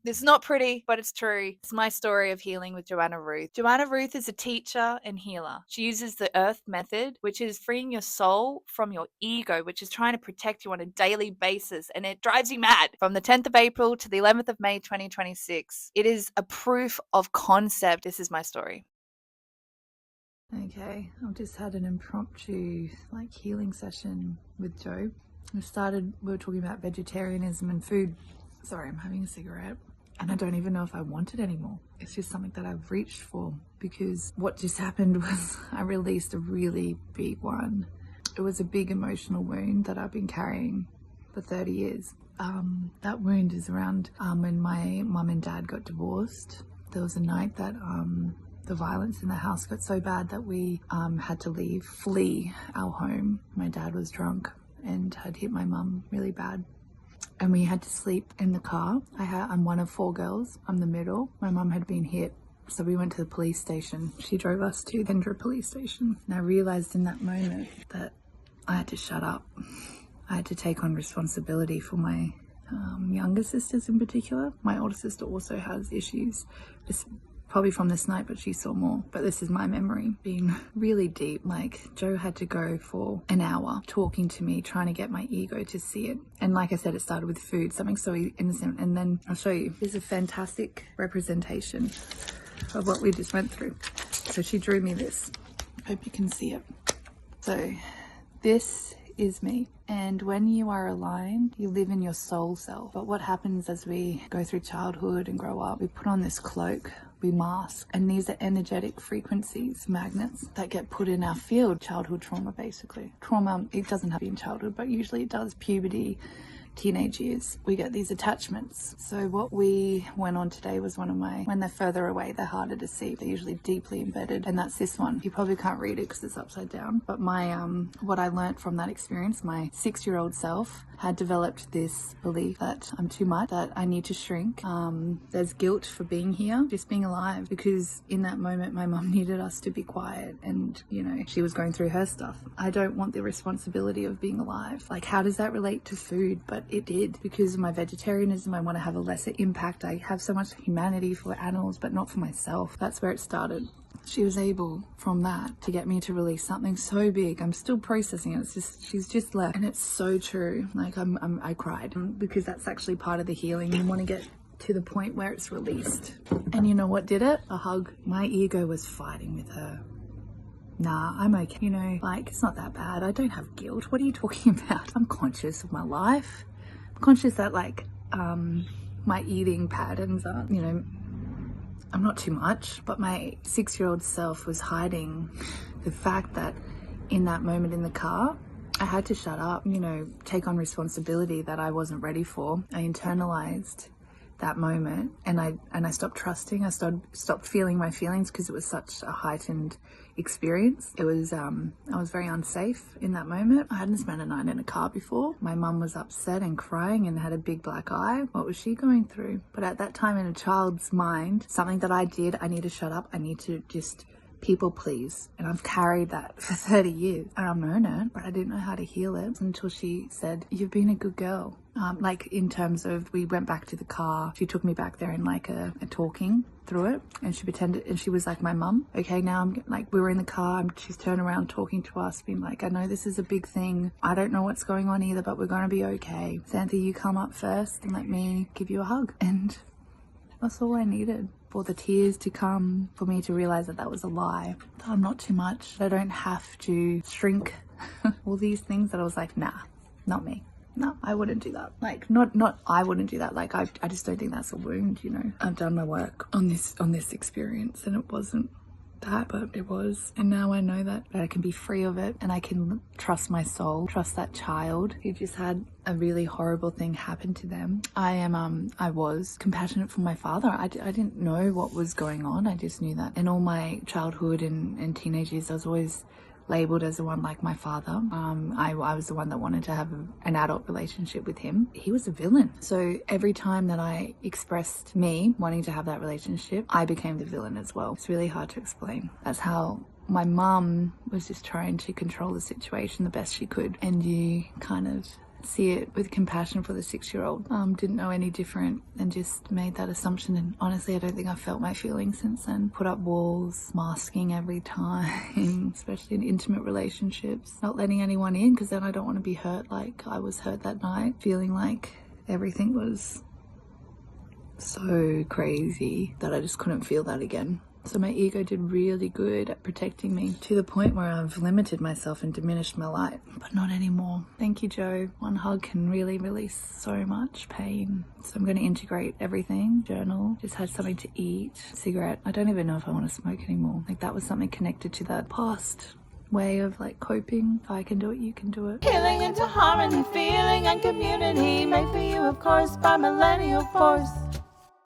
This is not pretty, but it's true. It's my story of healing with Joanna Ruth. Joanna Ruth is a teacher and healer. She uses the earth method, which is freeing your soul from your ego, which is trying to protect you on a daily basis, and it drives you mad. From the 10th of April to the 11th of May 2026, it is a proof of concept. This is my story. Okay, I've just had an impromptu healing session with Joe. We were talking about vegetarianism and food. Sorry, I'm having a cigarette. And I don't even know if I want it anymore. It's just something that I've reached for, because what just happened was I released a really big one. It was a big emotional wound that I've been carrying for 30 years. That wound is around when my mum and dad got divorced. There was a night that the violence in the house got so bad that we had to flee our home. My dad was drunk and had hit my mum really bad, and we had to sleep in the car. I'm one of 4 girls. I'm the middle. My mum had been hit, so we went to the police station. She drove us to Kendra police station, and I realized in that moment that I had to shut up. I had to take on responsibility for my younger sisters in particular. My older sister also has issues, probably from this night, but she saw more. But this is my memory being really deep. Joe had to go for an hour talking to me, trying to get my ego to see it. And like I said, it started with food, something so innocent. And then I'll show you. Here's a fantastic representation of what we just went through. So she drew me this. Hope you can see it. So this is me. And when you are aligned, you live in your soul self. But what happens as we go through childhood and grow up, we put on this cloak, we mask, and these are energetic frequencies, magnets, that get put in our field. Childhood trauma, basically. Trauma, it doesn't have to be in childhood, but usually it does. Puberty, teenage years, we get these attachments. So what we went on today was when they're further away, they're harder to see. They're usually deeply embedded, and that's this one. You probably can't read it because it's upside down, but my what I learned from that experience, my 6-year-old self had developed this belief that I'm too much, that I need to shrink. There's guilt for being here, just being alive, because in that moment my mum needed us to be quiet, and she was going through her stuff. I don't want the responsibility of being alive. How does that relate to food? But it did, because of my vegetarianism. I want to have a lesser impact. I have so much humanity for animals, but not for myself. That's where it started. She was able, from that, to get me to release something so big. I'm still processing it. She's just left, and it's so true. I cried, because that's actually part of the healing. You want to get to the point where it's released. And you know what did it? A hug. My ego was fighting with her. Nah, I'm okay. It's not that bad. I don't have guilt. What are you talking about? I'm conscious of my life. I'm conscious that my eating patterns are, I'm not too much, but my 6-year-old self was hiding the fact that in that moment in the car, I had to shut up, take on responsibility that I wasn't ready for. I internalized that moment, and I stopped trusting. I stopped feeling my feelings, because it was such a heightened experience. It was I was very unsafe in that moment. I hadn't spent a night in a car before. My mum was upset and crying and had a big black eye. What was she going through? But at that time, in a child's mind, something that I did, I need to shut up. I need to just people please. And I've carried that for 30 years, and I've known it, but I didn't know how to heal it until she said, "You've been a good girl." In terms of, we went back to the car. She took me back there in a talking through it, and she pretended, and she was like my mum. Okay, now we were in the car, and she's turned around talking to us, being like, "I know this is a big thing. I don't know what's going on either, but we're going to be okay. Xantha, you come up first and let me give you a hug." And that's all I needed, for the tears to come, for me to realize that that was a lie, that I'm not too much, that I don't have to shrink. All these things that I was like, nah, not me. No, I wouldn't do that. Not I wouldn't do that. I just don't think that's a wound, I've done my work on this experience, and it wasn't that, but it was. And now I know that I can be free of it, and I can trust my soul, trust that child who just had a really horrible thing happen to them. I was compassionate for my father. I didn't know what was going on. I just knew that in all my childhood and teenage years, I was always labeled as the one like my father. I was the one that wanted to have an adult relationship with him. He was a villain. So every time that I expressed me wanting to have that relationship, I became the villain as well. It's really hard to explain. That's how my mum was just trying to control the situation the best she could. And you kind of see it with compassion for the 6-year-old. Didn't know any different and just made that assumption. And honestly, I don't think I've felt my feelings since then. Put up walls, masking every time, especially in intimate relationships. Not letting anyone in because then I don't want to be hurt like I was hurt that night. Feeling like everything was so crazy that I just couldn't feel that again. So my ego did really good at protecting me to the point where I've limited myself and diminished my light, but not anymore. Thank you, Joe. One hug can really release so much pain. So I'm going to integrate everything. Journal, just had something to eat, cigarette. I don't even know if I want to smoke anymore. Like that was something connected to that past way of like coping. If I can do it, you can do it. Healing into harmony, feeling and community, made for you of course by Millennial Force.